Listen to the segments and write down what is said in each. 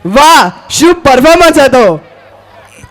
वाह, शुभ परफॉर्मन्स હતો.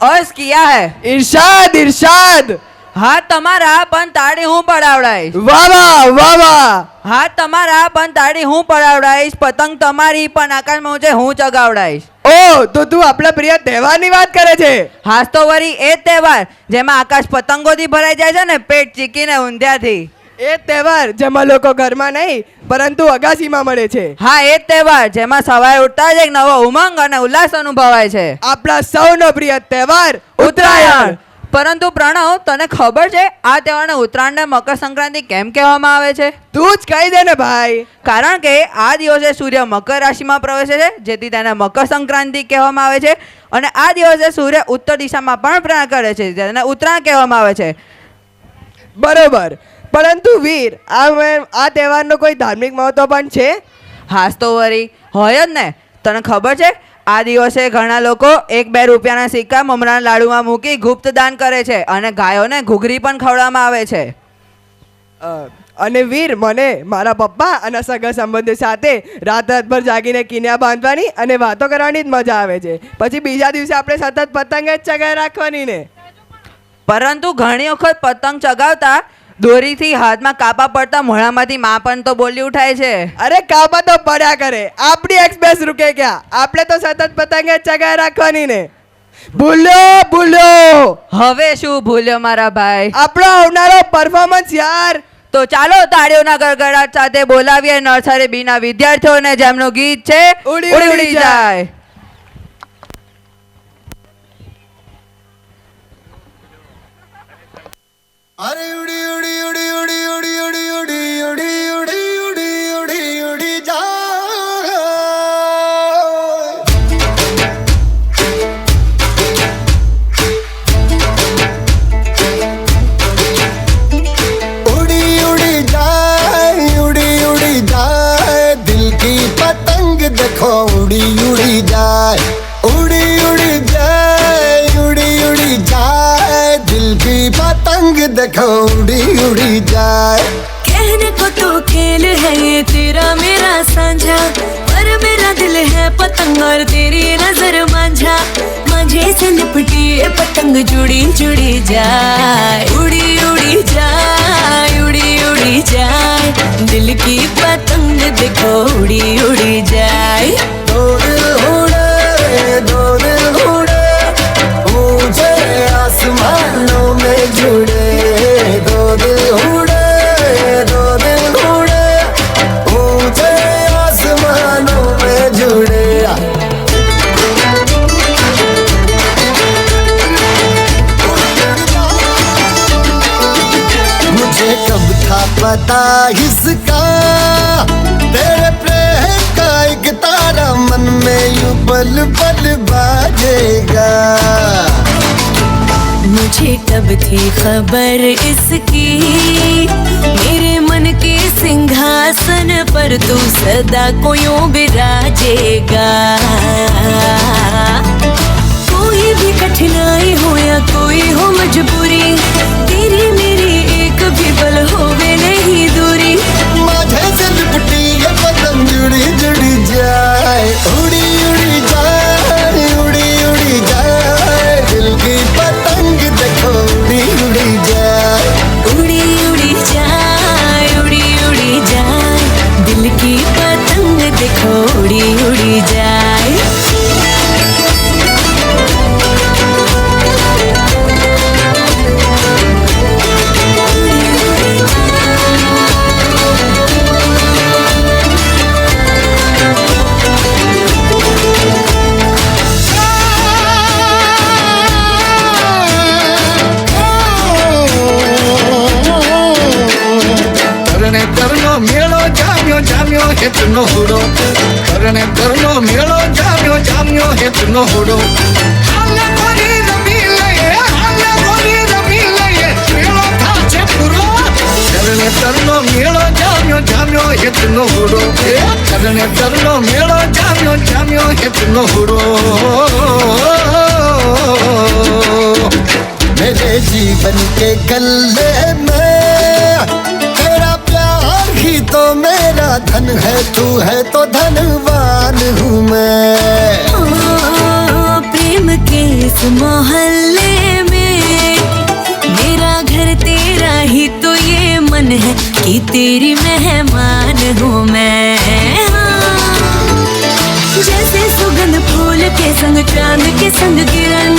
अर्ज किया है. इरशाद इरशाद. हाथ તમારા પણ તાળી હું પડાવડાઈશ. વાહ વાહ વાહ વાહ. હાથ તમારા પણ તાળી હું પડાવડાઈશ. પતંગ તમારી પણ આકાશમાં ઊંચે હું ચગાવડાઈશ. ઓ, તો તું આપણા પ્રિય તહેવારની વાત કરે છે. હાસ તો વળી એ જ તહેવાર જેમાં આકાશ પતંગોથી ભરાઈ જાય છે ને પેટ ચીકીને ઊંધિયાથી. એ તહેવાર જેમાં લોકો ઘરમાં નહીં પરંતુ અગાસીમાં મળે છે. હા, એ જ તહેવાર જેમાં સવારે ઉઠતા જ એક નવો ઉમંગ અને ઉલ્લાસ અનુભવાય છે. આપણા સૌનો પ્રિય તહેવાર ઉત્તરાયણ. પરંતુ પ્રણવ, તને ખબર છે આ તહેવારને ઉત્તરાયણને મકર સંક્રાંતિ કેમ કહેવામાં આવે છે? તું જ કહી દે ને ભાઈ. કારણ કે આ દિવસે સૂર્ય મકર રાશિમાં પ્રવેશે છે, જેથી તેને મકર સંક્રાંતિ કહેવામાં આવે છે. અને આ દિવસે સૂર્ય ઉત્તર દિશામાં પણ પ્રયાણ કરે છે, જેને ઉત્તરાયણ કહેવામાં આવે છે. બરોબર, પરંતુ વીર, આ તહેવારનો કોઈ ધાર્મિક મહત્વ પણ છે? હાસ તો વળી હોય જ ને. તને ખબર છે આ દિવસે ઘણા લોકો 1-2 રૂપિયાના સિક્કા મમરાના લાડુમાં મૂકી ગુપ્ત દાન કરે છે અને ગાયોને ઘૂઘરી પણ ખવડાવવામાં આવે છે. અને વીર, મને મારા પપ્પા અને સગા સંબંધીઓ સાથે રાતભર જાગીને કિન્યા બાંધવાની અને વાતો કરવાની જ મજા આવે છે. પછી બીજા દિવસે આપણે સતત પતંગ જ ચગાવી રાખવાની ને. પરંતુ ઘણી વખત પતંગ ચગાવતા દોરીથી હાથમાં કાપા પડતા મોઢામાંથી માં પણ તો બોલી ઉઠાય છે. અરે કાપા તો પડ્યા કરે, આપણી એક્સપ્રેસ રૂકે ક્યાં? આપણે તો સતત પતંગ જ ચગાવી રાખવાની ને. ભૂલ્યો ભૂલ્યો. હવે શું ભૂલ્યો મારા ભાઈ? આપણો આવનારો પરફોર્મન્સ યાર. તો ચાલો તાળીઓના ગડગડાટ સાથે બોલાવીએ નર્સરી બીના વિદ્યાર્થીઓને, જેમનું ગીત છે ઉડી ઉડી જાય. अरे उड़ी उड़ी उड़ी उड़ी उड़ी उड़ी उड़ी उड़ी उड़ी उड़ी उड़ी उड़ी जा उड़ी उड़ी जाए, उड़ी उड़ी जाए, दिल की पतंग देखो उड़ी उड़ी जाए, उड़ी उड़ी जाए, उड़ी उड़ी जाए, दिल की पतंग देखो उड़ी उड़ी जाए. कहने को तो खेल है ये तेरा मेरा साझा, पर मेरा दिल है पतंग और तेरी नजर मांझा. मांझे से लिपटी ये पतंग जुड़ी जुड़ी जाए, उड़ी उड़ी जाए, उड़ी उड़ी जाए, दिल की पतंग देखो उड़ी उड़ी जाए. दो दिल उड़े ऊंचे आसमानों में जुड़े, दो दिल उड़े ऊंचे आसमानों में जुड़े. मुझे कब था पता इसका, तेरे प्रेम का एक तारा मन में यूं पल पल बाजेगा. मुझे कब थी खबर इसकी, मेरे मन के सिंहासन पर तू सदा को यूं विराजेगा. कोई भी कठिनाई हो या कोई हो मजबूरी, तेरी मेरी एक भी पल होवे नहीं दूरी. माझे से लिपटी ये पतंग जुड़ी जुड़ी जाए, उड़ी उड़ी जाए, उड़ी उड़ी जाए, दिल की पतंग देखो उड़ी उड़ी जाए. उड़ी उड़ी जाए, उड़ी उड़ी जाए, दिल की पतंग देखो उड़ी उड़ी जाए. કરનો મેળો જામ્યો જામ્યો હેતનો હુડો, કરને કરનો મેળો જામ્યો જામ્યો હેતનો હુડો. હાલે કોરી રમી લઈએ, હાલે કોરી રમી લઈએ, મેળો થાશે પૂરો. કરને કરનો મેળો જામ્યો જામ્યો હેતનો હુડો, કરને કરનો મેળો જામ્યો જામ્યો હેતનો હુડો. मेरे जीवन के गले में तेरा प्यार ही तो मेरा धन है, तू है तो धनवान हूँ मैं. इस मोहल्ले में, मेरा घर तेरा ही तो ये मन है कि तेरी मेहमान हूँ मैं। हाँ। जैसे सुगंध फूल के संग चांद के संग किरण,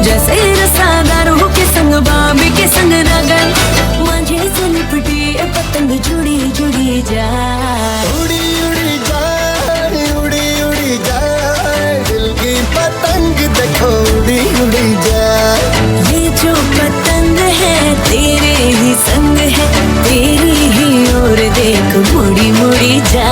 जैसे रसादारों के संग बाबी के संग रगन, मुझे से लिपटी पतंग जुड़ी जुड़ी जाए, उड़ी उड़ी जाए, उड़ी उड़ी जाए, दिल की पतंग देखो उड़ी उड़ी जाए। ये जो पतंग है तेरे ही संग है, तेरी ही ओर देख मुड़ी मुड़ी जाए।